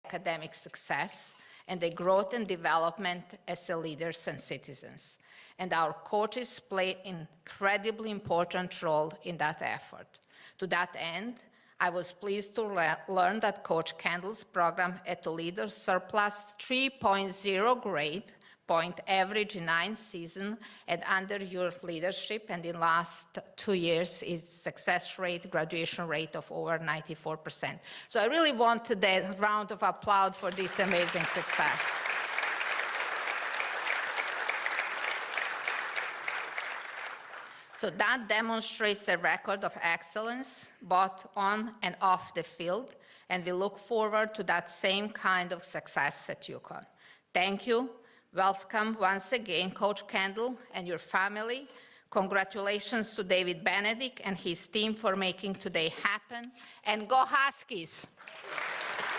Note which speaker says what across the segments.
Speaker 1: academic success and their growth and development as leaders and citizens. And our coaches play an incredibly important role in that effort. To that end, I was pleased to learn that Coach Kendall's program at Leaders surpassed 3.0 grade point average in 9 seasons, and under your leadership, and in the last 2 years, its success rate, graduation rate of over 94%. So I really want a round of applause for this amazing success. So that demonstrates a record of excellence, both on and off the field, and we look forward to that same kind of success at UConn. Thank you. Welcome once again, Coach Kendall and your family. Congratulations to David Benedict and his team for making today happen. And go Huskies!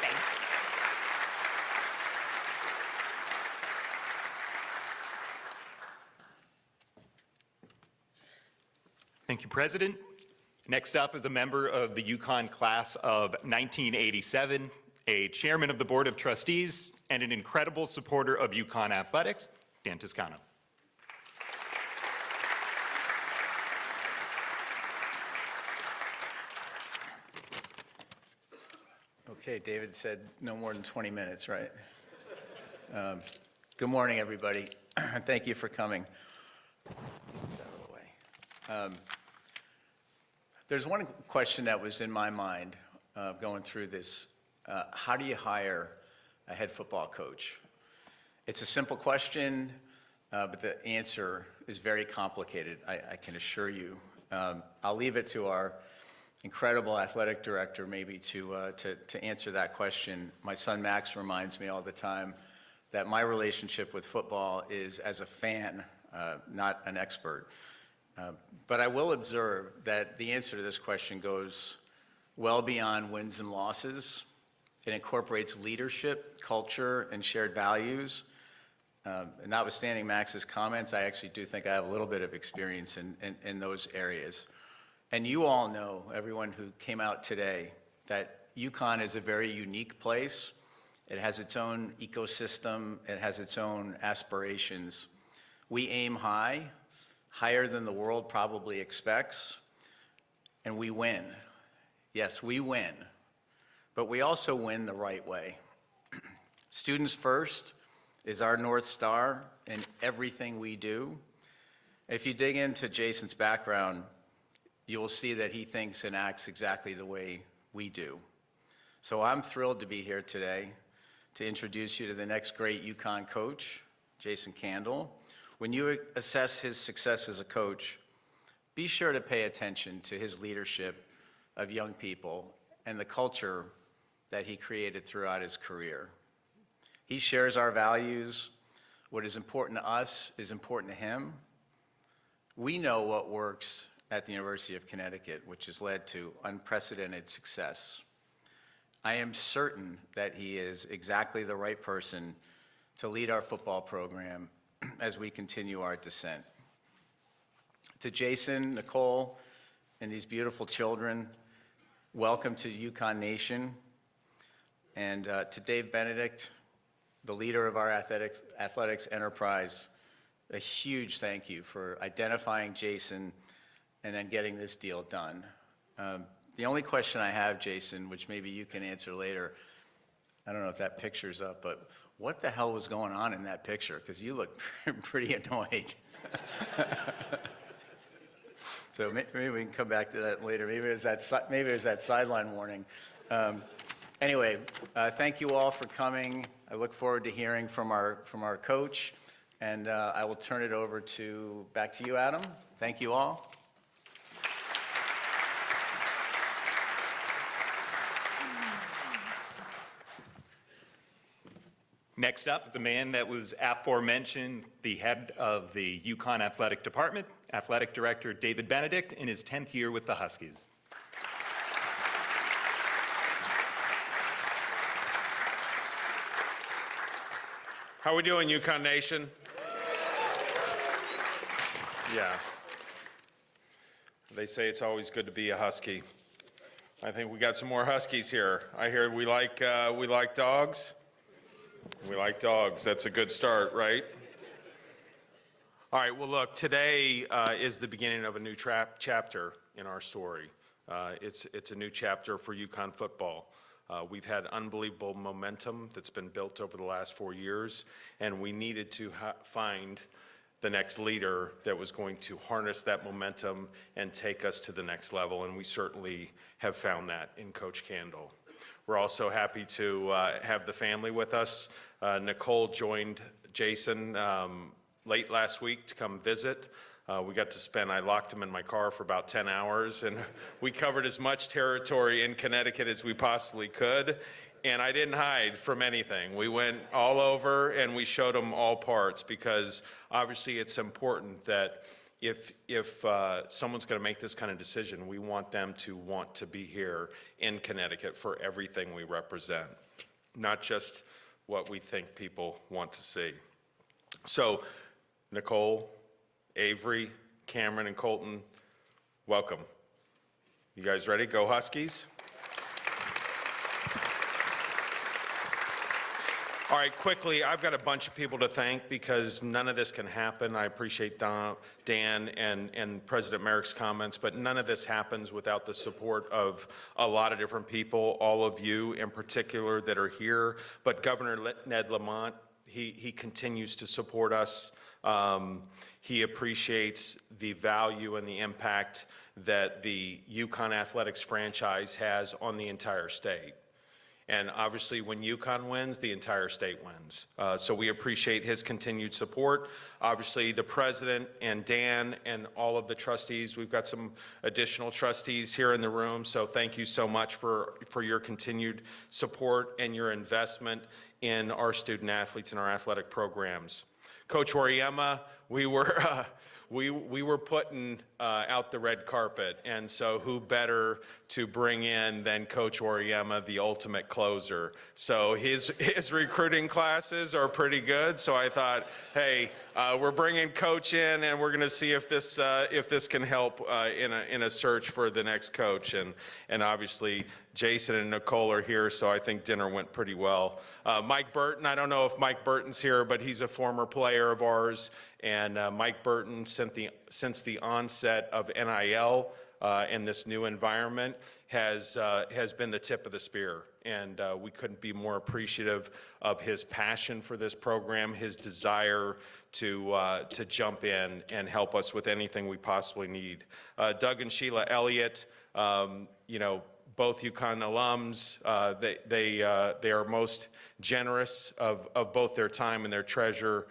Speaker 1: Thank you.
Speaker 2: Thank you, President. Next up is a member of the UConn class of 1987, a chairman of the Board of Trustees, and an incredible supporter of UConn athletics, Dan Toscano.
Speaker 3: Okay, David said no more than 20 minutes, right? Good morning, everybody. Thank you for coming. It's out of the way. There's one question that was in my mind going through this. How do you hire a head football coach? It's a simple question, but the answer is very complicated, I can assure you. I'll leave it to our incredible athletic director maybe to answer that question. My son Max reminds me all the time that my relationship with football is as a fan, not an expert. But I will observe that the answer to this question goes well beyond wins and losses. It incorporates leadership, culture, and shared values. And notwithstanding Max's comments, I actually do think I have a little bit of experience in those areas. And you all know, everyone who came out today, that UConn is a very unique place. It has its own ecosystem. It has its own aspirations. We aim high, higher than the world probably expects, and we win. Yes, we win. But we also win the right way. Students first is our North Star in everything we do. If you dig into Jason's background, you will see that he thinks and acts exactly the way we do. So I'm thrilled to be here today to introduce you to the next great UConn coach, Jason Candle. When you assess his success as a coach, be sure to pay attention to his leadership of young people and the culture that he created throughout his career. He shares our values. What is important to us is important to him. We know what works at the University of Connecticut, which has led to unprecedented success. I am certain that he is exactly the right person to lead our football program as we continue our descent. To Jason, Nicole, and these beautiful children, welcome to UConn Nation. And to Dave Benedict, the leader of our athletics enterprise, a huge thank you for identifying Jason and then getting this deal done. The only question I have, Jason, which maybe you can answer later, I don't know if that picture's up, but what the hell was going on in that picture? Because you look pretty annoyed. So maybe we can come back to that later. Maybe it was that sideline warning. Anyway, thank you all for coming. I look forward to hearing from our coach, and I will turn it over back to you, Adam. Thank you all.
Speaker 2: Next up, the man that was aforementioned, the head of the UConn Athletic Department, Athletic Director David Benedict, in his 10th year with the Huskies.
Speaker 4: How are we doing, UConn Nation? Yeah. They say it's always good to be a Husky. I think we got some more Huskies here. I hear we like dogs. We like dogs. That's a good start, right? All right, well, look, today is the beginning of a new chapter in our story. It's a new chapter for UConn football. We've had unbelievable momentum that's been built over the last 4 years, and we needed to find the next leader that was going to harness that momentum and take us to the next level, and we certainly have found that in Coach Candle. We're also happy to have the family with us. Nicole joined Jason late last week to come visit. We got to spend, I locked him in my car for about 10 hours, and we covered as much territory in Connecticut as we possibly could, and I didn't hide from anything. We went all over, and we showed them all parts, because obviously it's important that if someone's going to make this kind of decision, we want them to want to be here in Connecticut for everything we represent, not just what we think people want to see. So, Nicole, Avery, Cameron, and Colton, welcome. You guys ready? Go Huskies. All right, quickly, I've got a bunch of people to thank because none of this can happen. I appreciate Dan and President Merrick's comments, but none of this happens without the support of a lot of different people, all of you in particular that are here. But Governor Ned Lamont, he continues to support us. He appreciates the value and the impact that the UConn athletics franchise has on the entire state. And obviously, when UConn wins, the entire state wins. So we appreciate his continued support. Obviously, the president and Dan and all of the trustees, we've got some additional trustees here in the room, so thank you so much for your continued support and your investment in our student athletes and our athletic programs. Coach Oriema, we were putting out the red carpet, and so who better to bring in than Coach Oriema, the ultimate closer. So his recruiting classes are pretty good, so I thought, hey, we're bringing Coach in, and we're going to see if this can help in a search for the next coach. And obviously, Jason and Nicole are here, so I think dinner went pretty well. Mike Burton, I don't know if Mike Burton's here, but he's a former player of ours. And Mike Burton, since the onset of NIL in this new environment, has been the tip of the spear. And we couldn't be more appreciative of his passion for this program, his desire to jump in and help us with anything we possibly need. Doug and Sheila Elliott, both UConn alums, they are most generous of both their time and their treasure.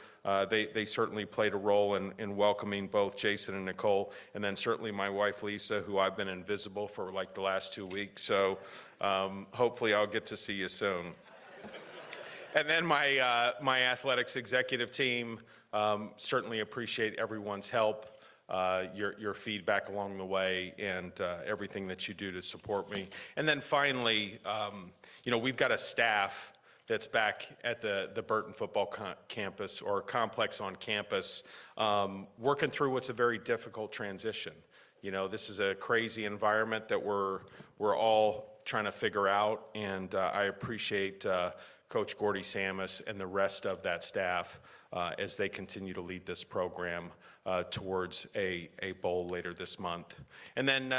Speaker 4: They certainly played a role in welcoming both Jason and Nicole, and then certainly my wife Lisa, who I've been invisible for like the last 2 weeks. So hopefully I'll get to see you soon. And then my athletics executive team, certainly appreciate everyone's help. Your feedback along the way, and everything that you do to support me. And then finally, we've got a staff that's back at the Burton football campus or complex on campus, working through what's a very difficult transition. This is a crazy environment that we're all trying to figure out, and I appreciate Coach Gordy Samus and the rest of that staff as they continue to lead this program towards a bowl later this month. And then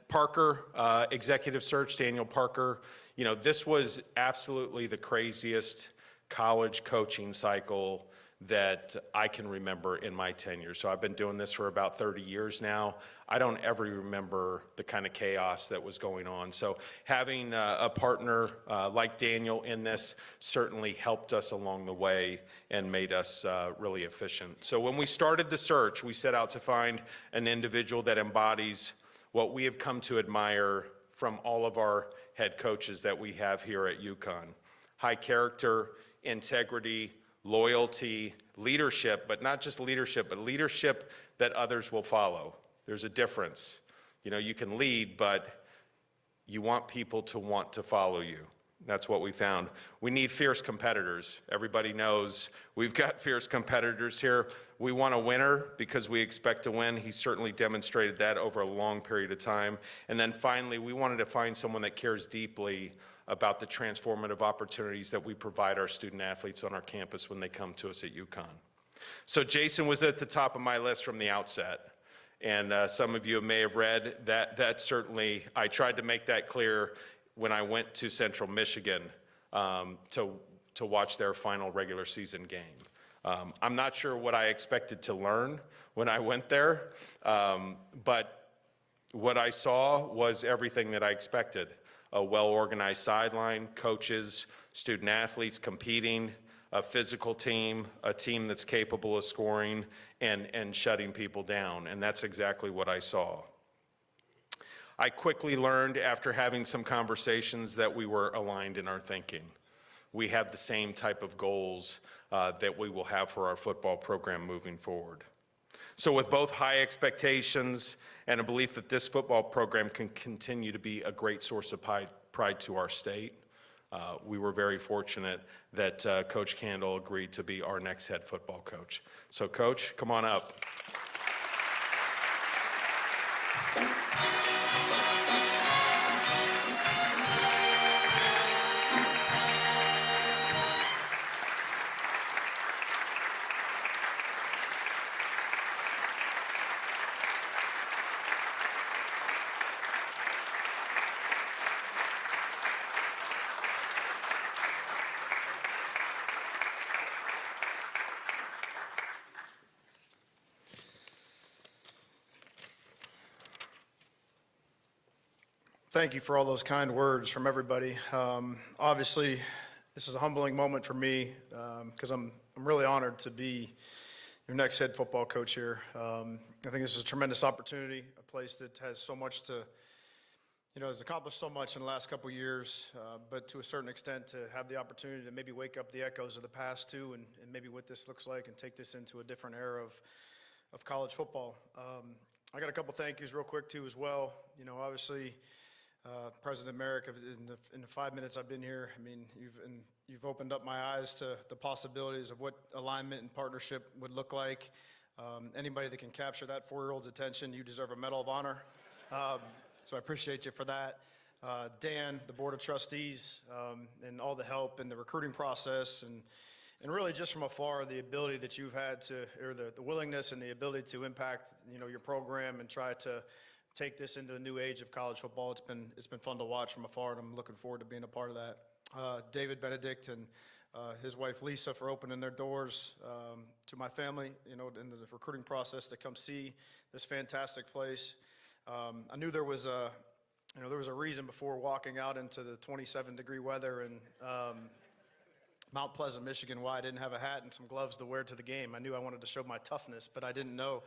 Speaker 4: Parker, executive search, Daniel Parker, this was absolutely the craziest college coaching cycle that I can remember in my tenure. So I've been doing this for about 30 years now. I don't ever remember the kind of chaos that was going on. So having a partner like Daniel in this certainly helped us along the way and made us really efficient. So when we started the search, we set out to find an individual that embodies what we have come to admire from all of our head coaches that we have here at UConn. High character, integrity, loyalty, leadership, but not just leadership, but leadership that others will follow. There's a difference. You can lead, but you want people to want to follow you. That's what we found. We need fierce competitors. Everybody knows we've got fierce competitors here. We want a winner because we expect to win. He certainly demonstrated that over a long period of time. And then finally, we wanted to find someone that cares deeply about the transformative opportunities that we provide our student athletes on our campus when they come to us at UConn. So Jason was at the top of my list from the outset. And some of you may have read that certainly, I tried to make that clear when I went to Central Michigan to watch their final regular season game. I'm not sure what I expected to learn when I went there, but what I saw was everything that I expected. A well-organized sideline, coaches, student athletes competing, a physical team, a team that's capable of scoring and shutting people down, and that's exactly what I saw. I quickly learned after having some conversations that we were aligned in our thinking. We have the same type of goals that we will have for our football program moving forward. So with both high expectations and a belief that this football program can continue to be a great source of pride to our state, we were very fortunate that Coach Candle agreed to be our next head football coach. So Coach, come on up.
Speaker 5: Thank you for all those kind words from everybody. Obviously, this is a humbling moment for me because I'm really honored to be your next head football coach here. I think this is a tremendous opportunity, a place that has so much to, has accomplished so much in the last couple of years, but to a certain extent to have the opportunity to maybe wake up the echoes of the past too, and maybe what this looks like and take this into a different era of college football. I got a couple thank yous real quick too as well. Obviously, President Merrick, in the 5 minutes I've been here, I mean, you've opened up my eyes to the possibilities of what alignment and partnership would look like. Anybody that can capture that 4-year-old's attention, you deserve a Medal of Honor. So I appreciate you for that. Dan, the Board of Trustees, and all the help in the recruiting process, and really just from afar, the ability that you've had to, or the willingness and the ability to impact, your program and try to take this into the new age of college football. It's been fun to watch from afar, and I'm looking forward to being a part of that. David Benedict and his wife Lisa for opening their doors to my family, in the recruiting process to come see this fantastic place. I knew there was a reason before walking out into the 27-degree weather in Mount Pleasant, Michigan, why I didn't have a hat and some gloves to wear to the game. I knew I wanted to show my toughness, but I didn't know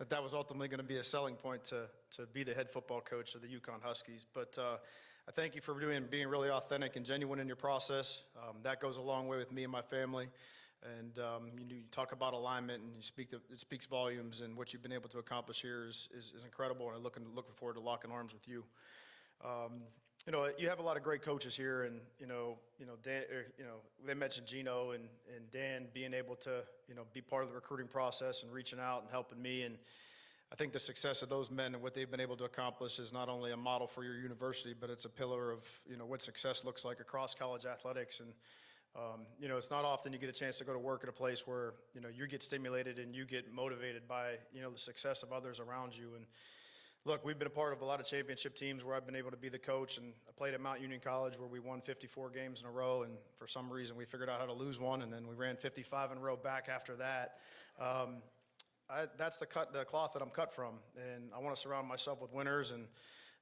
Speaker 5: that was ultimately going to be a selling point to be the head football coach of the UConn Huskies. But I thank you for being really authentic and genuine in your process. That goes a long way with me and my family. And you talk about alignment, and it speaks volumes, and what you've been able to accomplish here is incredible, and I'm looking forward to locking arms with you. You have a lot of great coaches here, and Dan, they mentioned Gino and Dan being able to be part of the recruiting process and reaching out and helping me, and I think the success of those men and what they've been able to accomplish is not only a model for your university, but it's a pillar of what success looks like across college athletics. And it's not often you get a chance to go to work at a place where you get stimulated and you get motivated by the success of others around you. And look, we've been a part of a lot of championship teams where I've been able to be the coach, and I played at Mount Union College where we won 54 games in a row, and for some reason we figured out how to lose one, and then we ran 55 in a row back after that. That's the cloth that I'm cut from, and I want to surround myself with winners, and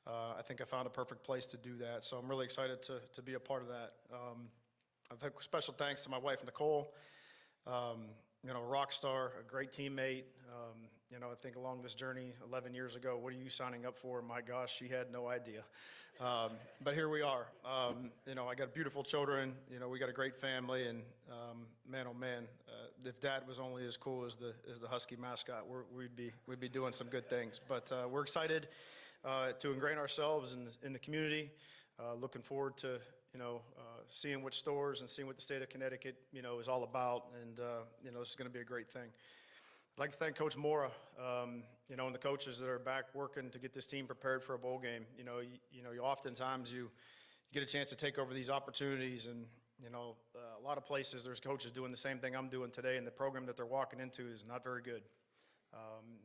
Speaker 5: I think I found a perfect place to do that. So I'm really excited to be a part of that. I think special thanks to my wife, Nicole, a rock star, a great teammate. I think along this journey 11 years ago, what are you signing up for? My gosh, she had no idea. But here we are. I got beautiful children. We got a great family, and man, oh man, if Dad was only as cool as the Husky mascot, we'd be doing some good things. But we're excited to ingrain ourselves in the community. Looking forward to seeing what stores and seeing what the state of Connecticut, is all about. And, this is going to be a great thing. I'd like to thank Coach Mora, and the coaches that are back working to get this team prepared for a bowl game. Oftentimes you get a chance to take over these opportunities, and a lot of places there's coaches doing the same thing I'm doing today, and the program that they're walking into is not very good.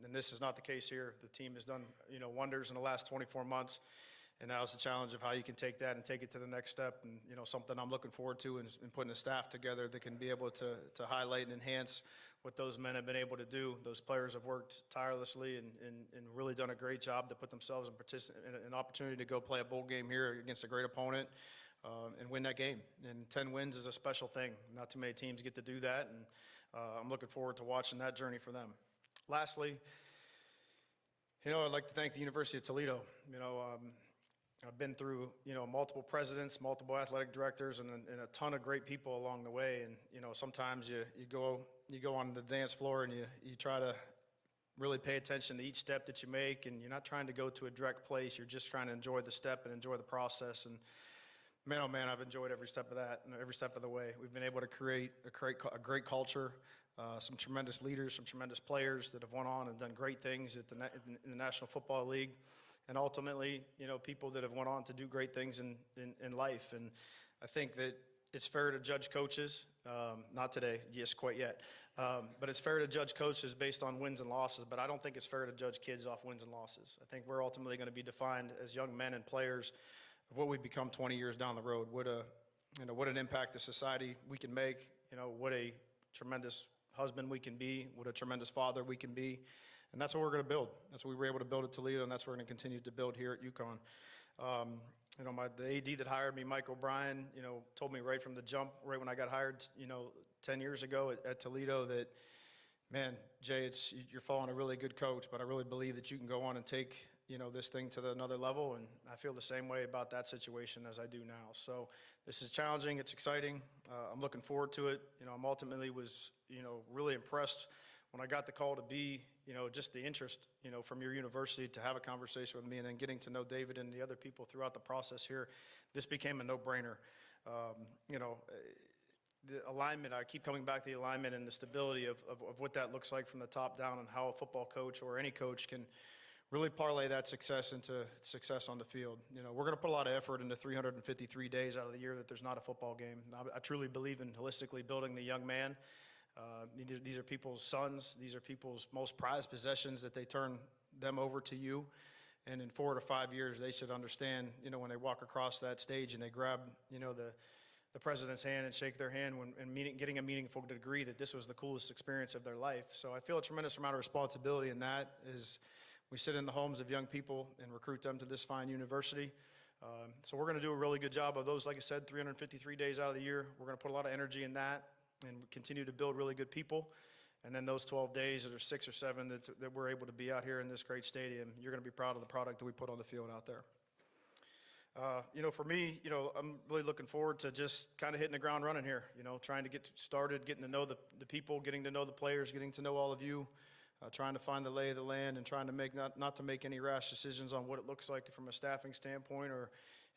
Speaker 5: And this is not the case here. The team has done wonders in the last 24 months. And now it's the challenge of how you can take that and take it to the next step. And, something I'm looking forward to in putting a staff together that can be able to highlight and enhance what those men have been able to do. Those players have worked tirelessly and really done a great job to put themselves in an opportunity to go play a bowl game here against a great opponent and win that game. And 10 wins is a special thing. Not too many teams get to do that. And I'm looking forward to watching that journey for them. Lastly, I'd like to thank the University of Toledo. I've been through, multiple presidents, multiple athletic directors, and a ton of great people along the way. And, sometimes you go on the dance floor and you try to really pay attention to each step that you make, and you're not trying to go to a direct place. You're just trying to enjoy the step and enjoy the process. And man, oh man, I've enjoyed every step of that and every step of the way. We've been able to create a great culture, some tremendous leaders, some tremendous players that have went on and done great things in the National Football League. And ultimately, people that have went on to do great things in life. And I think that it's fair to judge coaches, not today, yes, quite yet, but it's fair to judge coaches based on wins and losses, but I don't think it's fair to judge kids off wins and losses. I think we're ultimately going to be defined as young men and players of what we become 20 years down the road, what an impact to society we can make, what a tremendous husband we can be, what a tremendous father we can be. And that's what we're going to build. That's what we were able to build at Toledo, and that's what we're going to continue to build here at UConn. The AD that hired me, Mike O'Brien, told me right from the jump, right when I got hired, 10 years ago at Toledo that, man, Jay, you're following a really good coach, but I really believe that you can go on and take, this thing to another level. And I feel the same way about that situation as I do now. So this is challenging. It's exciting. I'm looking forward to it. I'm ultimately was, really impressed when I got the call to be, just the interest, from your university to have a conversation with me, and then getting to know David and the other people throughout the process here, this became a no-brainer. The alignment, I keep coming back to the alignment and the stability of what that looks like from the top down, and how a football coach or any coach can really parlay that success into success on the field. We're going to put a lot of effort into 353 days out of the year that there's not a football game. I truly believe in holistically building the young man. These are people's sons. These are people's most prized possessions that they turn them over to you. And in 4 to 5 years, they should understand, when they walk across that stage and they grab, the president's hand and shake their hand getting a meaningful degree, that this was the coolest experience of their life. So I feel a tremendous amount of responsibility in that as we sit in the homes of young people and recruit them to this fine university. So we're going to do a really good job of those, like I said, 353 days out of the year. We're going to put a lot of energy in that and continue to build really good people. And then those 12 days, or 6 or 7 that we're able to be out here in this great stadium, you're going to be proud of the product that we put on the field out there. For me, I'm really looking forward to just kind of hitting the ground running here, trying to get started, getting to know the people, getting to know the players, getting to know all of you, trying to find the lay of the land, and trying to make not to make any rash decisions on what it looks like from a staffing standpoint, or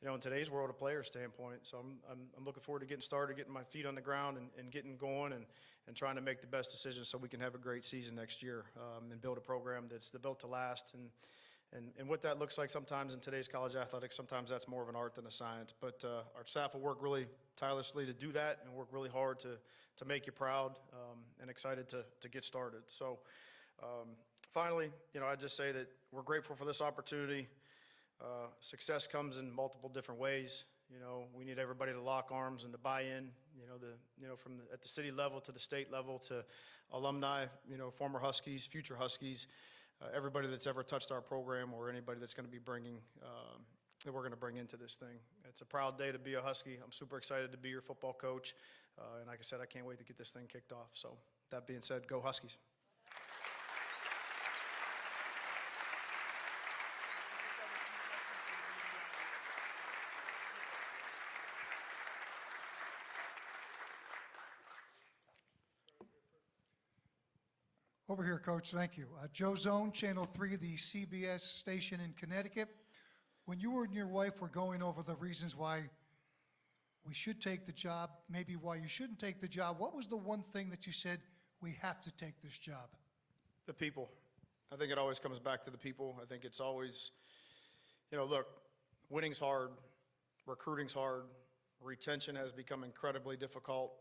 Speaker 5: in today's world, a player standpoint. So I'm looking forward to getting started, getting my feet on the ground, and getting going, and trying to make the best decisions so we can have a great season next year, and build a program that's built to last. And what that looks like sometimes in today's college athletics, sometimes that's more of an art than a science. But our staff will work really tirelessly to do that, and work really hard to make you proud, and excited to get started. So finally, I just say that we're grateful for this opportunity. Success comes in multiple different ways. We need everybody to lock arms and to buy in, at the city level to the state level to alumni, former Huskies, future Huskies, everybody that's ever touched our program, or anybody that's going to be bringing, that we're going to bring into this thing. It's a proud day to be a Husky. I'm super excited to be your football coach. And like I said, I can't wait to get this thing kicked off. So that being said, go Huskies.
Speaker 6: Over here, Coach, thank you. Joe Zone, Channel 3, the CBS station in Connecticut. When you and your wife were going over the reasons why we should take the job, maybe why you shouldn't take the job. What was the one thing that you said, we have to take this job?
Speaker 5: The people. I think it always comes back to the people. I think it's always, look, winning's hard, recruiting's hard, retention has become incredibly difficult.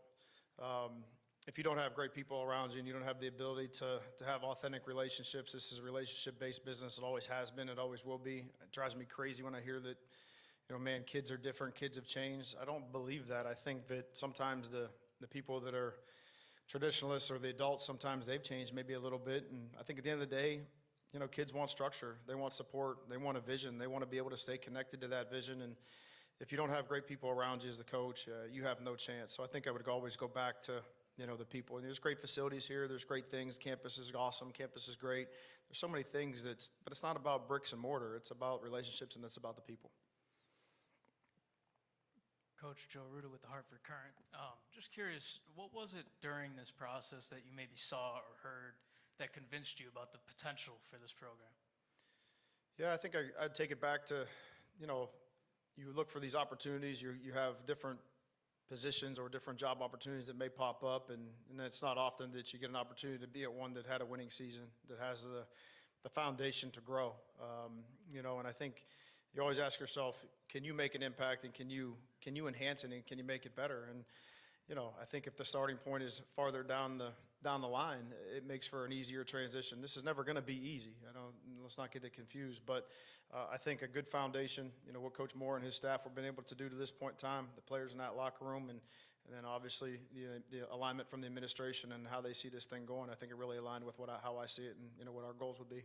Speaker 5: If you don't have great people around you and you don't have the ability to have authentic relationships, this is a relationship-based business. It always has been, it always will be. It drives me crazy when I hear that, man, kids are different, kids have changed. I don't believe that. I think that sometimes the people that are traditionalists or the adults, sometimes they've changed maybe a little bit. And I think at the end of the day, kids want structure, they want support, they want a vision, they want to be able to stay connected to that vision. And if you don't have great people around you as the coach, you have no chance. So I think I would always go back to, the people. And there's great facilities here, there's great things, campus is awesome, campus is great. There's so many things but it's not about bricks and mortar, it's about relationships and it's about the people.
Speaker 7: Coach Joe Ruda with the Hartford Current. Just curious, what was it during this process that you maybe saw or heard that convinced you about the potential for this program?
Speaker 5: Yeah, I think I'd take it back to, you look for these opportunities, you have different positions or different job opportunities that may pop up, and it's not often that you get an opportunity to be at one that had a winning season, that has the foundation to grow. And I think you always ask yourself, can you make an impact, and can you enhance it, and can you make it better? And I think if the starting point is farther down the line, it makes for an easier transition. This is never going to be easy. Let's not get it confused. But I think a good foundation, what Coach Moore and his staff have been able to do to this point in time, the players in that locker room, and then obviously the alignment from the administration and how they see this thing going, I think it really aligned with how I see it and what our goals would be.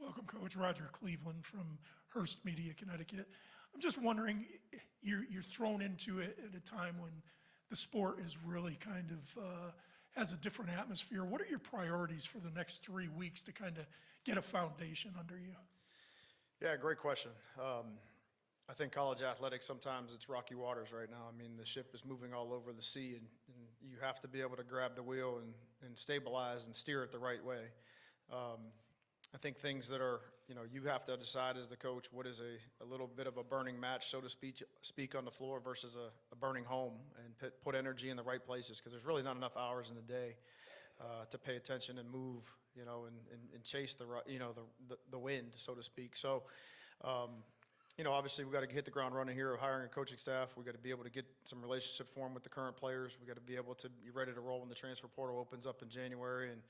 Speaker 8: Welcome, Coach. Roger Cleveland from Hearst Media, Connecticut. I'm just wondering, you're thrown into it at a time when the sport is really kind of has a different atmosphere. What are your priorities for the next 3 weeks to kind of get a foundation under you?
Speaker 5: Yeah, great question. I think college athletics, sometimes it's rocky waters right now. I mean, the ship is moving all over the sea, and you have to be able to grab the wheel and stabilize and steer it the right way. I think things that are, you have to decide as the coach what is a little bit of a burning match, so to speak on the floor versus a burning home, and put energy in the right places, because there's really not enough hours in the day to pay attention and move, and chase the wind, so to speak. So, obviously we've got to hit the ground running here of hiring a coaching staff. We've got to be able to get some relationship formed with the current players. We've got to be able to be ready to roll when the transfer portal opens up in January, and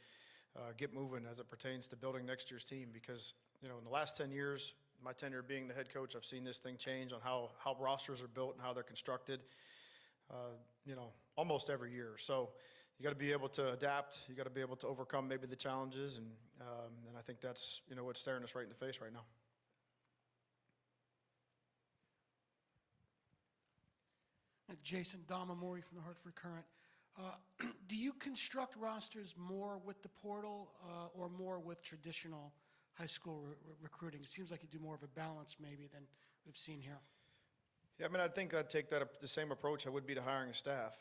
Speaker 5: get moving as it pertains to building next year's team. Because, in the last 10 years, my tenure being the head coach, I've seen this thing change on how rosters are built and how they're constructed, almost every year. So you got to be able to adapt. You got to be able to overcome maybe the challenges. And I think that's, what's staring us right in the face right now.
Speaker 9: Jason Damamori from the Hartford Current. Do you construct rosters more with the portal or more with traditional high school recruiting? It seems like you do more of a balance maybe than we've seen here.
Speaker 5: Yeah, I think I'd take the same approach I would be to hiring a staff.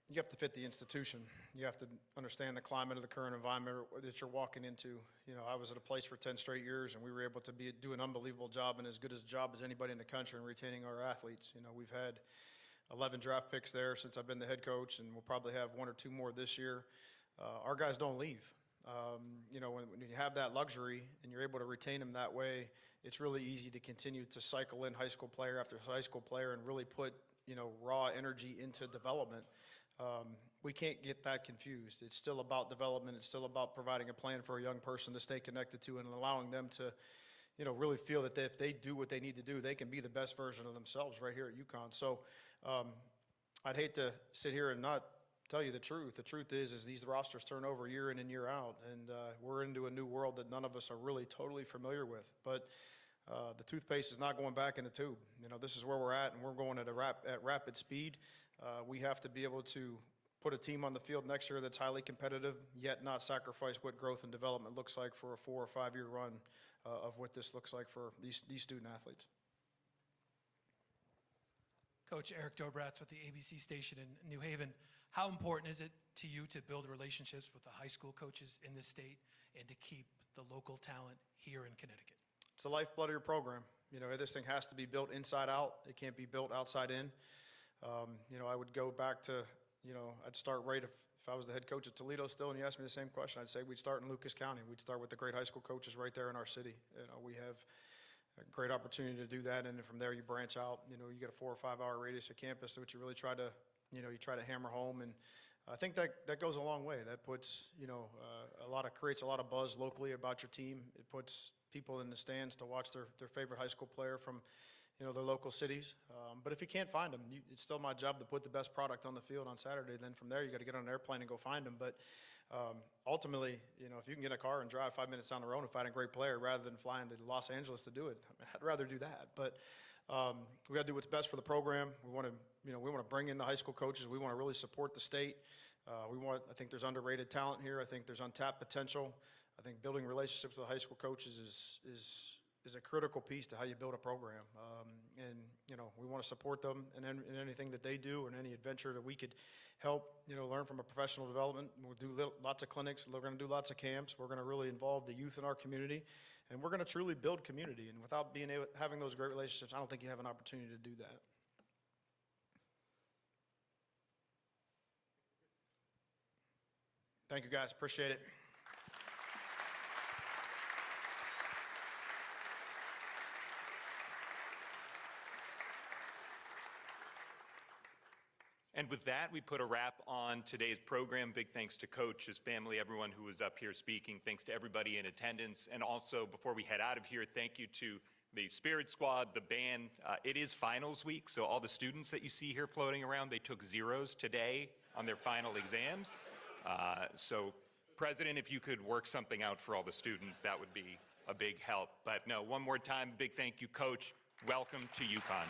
Speaker 5: You have to fit the institution. You have to understand the climate of the current environment that you're walking into. I was at a place for 10 straight years, and we were able to do an unbelievable job, and as good a job as anybody in the country in retaining our athletes. We've had 11 draft picks there since I've been the head coach, and we'll probably have 1 or 2 more this year. Our guys don't leave. When you have that luxury and you're able to retain them that way, it's really easy to continue to cycle in high school player after high school player and really put, raw energy into development. We can't get that confused. It's still about development. It's still about providing a plan for a young person to stay connected to and allowing them to, really feel that if they do what they need to do, they can be the best version of themselves right here at UConn. So I'd hate to sit here and not tell you the truth. The truth is these rosters turn over year in and year out, and we're into a new world that none of us are really totally familiar with. But the toothpaste is not going back in the tube. This is where we're at, and we're going at rapid speed. We have to be able to put a team on the field next year that's highly competitive, yet not sacrifice what growth and development looks like for a 4 or 5 year run of what this looks like for these student athletes.
Speaker 7: Coach Eric Dobratz with the ABC station in New Haven. How important is it to you to build relationships with the high school coaches in this state and to keep the local talent here in Connecticut?
Speaker 5: It's the lifeblood of your program. You know, this thing has to be built inside out. It can't be built outside in. You know, I would go back to, you know, I'd start right if I was the head coach at Toledo still and you asked me the same question, I'd say we'd start in Lucas County. We'd start with the great high school coaches right there in our city. You know, we have a great opportunity to do that, and then from there you branch out. You know, you get a 4 or 5 hour radius of campus, which you really try to, you know, you try to hammer home, and I think that goes a long way. That puts, you know, creates a lot of buzz locally about your team. It puts people in the stands to watch their favorite high school player from, you know, their local cities. But if you can't find them, it's still my job to put the best product on the field on Saturday. Then from there, you got to get on an airplane and go find them. But ultimately, you know, if you can get in a car and drive 5 minutes down the road and find a great player rather than flying to Los Angeles to do it, I mean, I'd rather do that. But we got to do what's best for the program. We want to, you know, we want to bring in the high school coaches. We want to really support the state. I think there's underrated talent here. I think there's untapped potential. I think building relationships with high school coaches is a critical piece to how you build a program. And, you know, we want to support them in anything that they do and any adventure that we could help, you know, learn from a professional development. We'll do lots of clinics. We're going to do lots of camps. We're going to really involve the youth in our community. And we're going to truly build community. And without having those great relationships, I don't think you have an opportunity to do that. Thank you, guys. Appreciate it.
Speaker 2: And with that, we put a wrap on today's program. Big thanks to Coach, his family, everyone who was up here speaking. Thanks to everybody in attendance. And also, before we head out of here, thank you to the Spirit Squad, the band. It is finals week, so all the students that you see here floating around, they took zeros today on their final exams. So, President, if you could work something out for all the students, that would be a big help. But no, one more time, big thank you, Coach. Welcome to UConn.